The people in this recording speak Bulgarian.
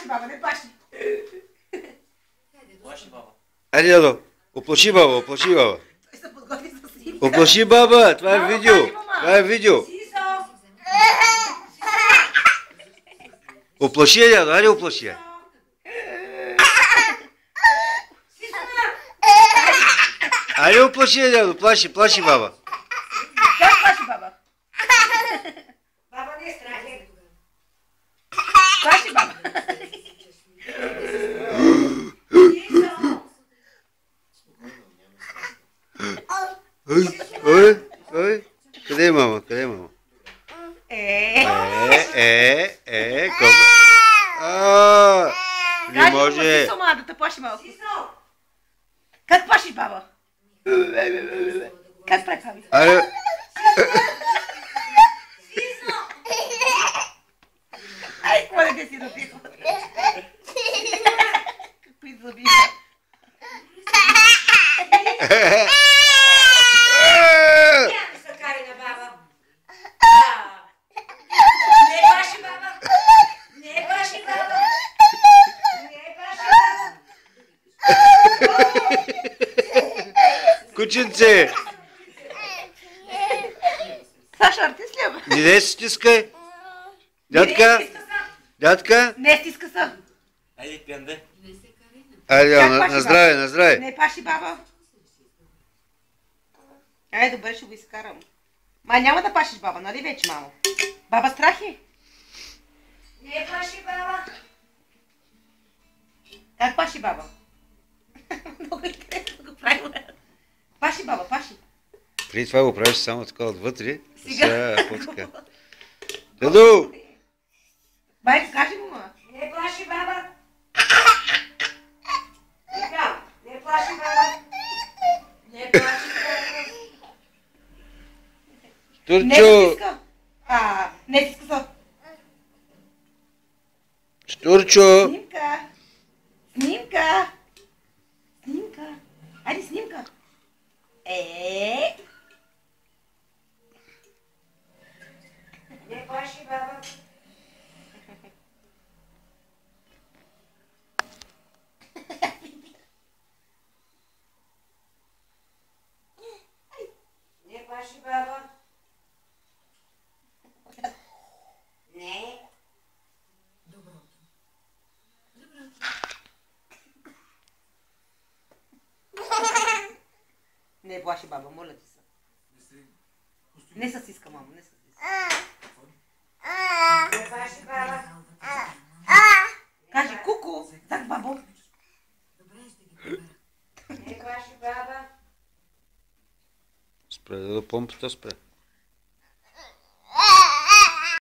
плаши, баба, не плаши. Плаши баба. Айде, дядо. Оплаши баба, оплаши баба. Той се подготви за снимка. Оплаши баба, това е видео. Това е видео. Сисо! Оплаши я, дядо, айде оплаши я. Айде оплаши я, дядо, плаши, плаши баба. Как плаши, баба? Баба не е страх. Плаши, баба. Ой, къде е мама, къде е мама? Какво? Не може. Сисо, ма, да те плаши малко. Как плашиш, баба? Как прави? Айде. Ай, какво да си напихо? Какви зъби? Няма се кари на баба. Не плаши баба. Не плаши баба. Не плаши баба. Кученце, Саша, артист ли е? не се стискай. Дядка, дядка. Не стиска са. Айде, пиянде. Айде, на здраве, на здраве. Не паши, баба. Айде, добре, ще го изкарам. Ма няма да пашиш, баба, нали вече, мамо? Баба страх е? Не плаши баба. Как паши, баба? Много интересно да го правим. Паши, баба, паши. Преди това го правиш само така отвътре. Сега. По-така. Дядо! Майка, кажи му, ма. Не плаши баба. Така, не плаши баба. Не плаши баба. Не Штурчо! стиска. Не стиска са. Штурчо! Снимка. Снимка. Снимка. Айде, снимка. Не плаши баба. Не плаши баба. Не. Не плаши, баба, моля ти се. Не се сиска, мамо, не се сиска. Не плаши баба. Кажи куку. Так, бабо. Не плаши баба. Спре, да помпата спре.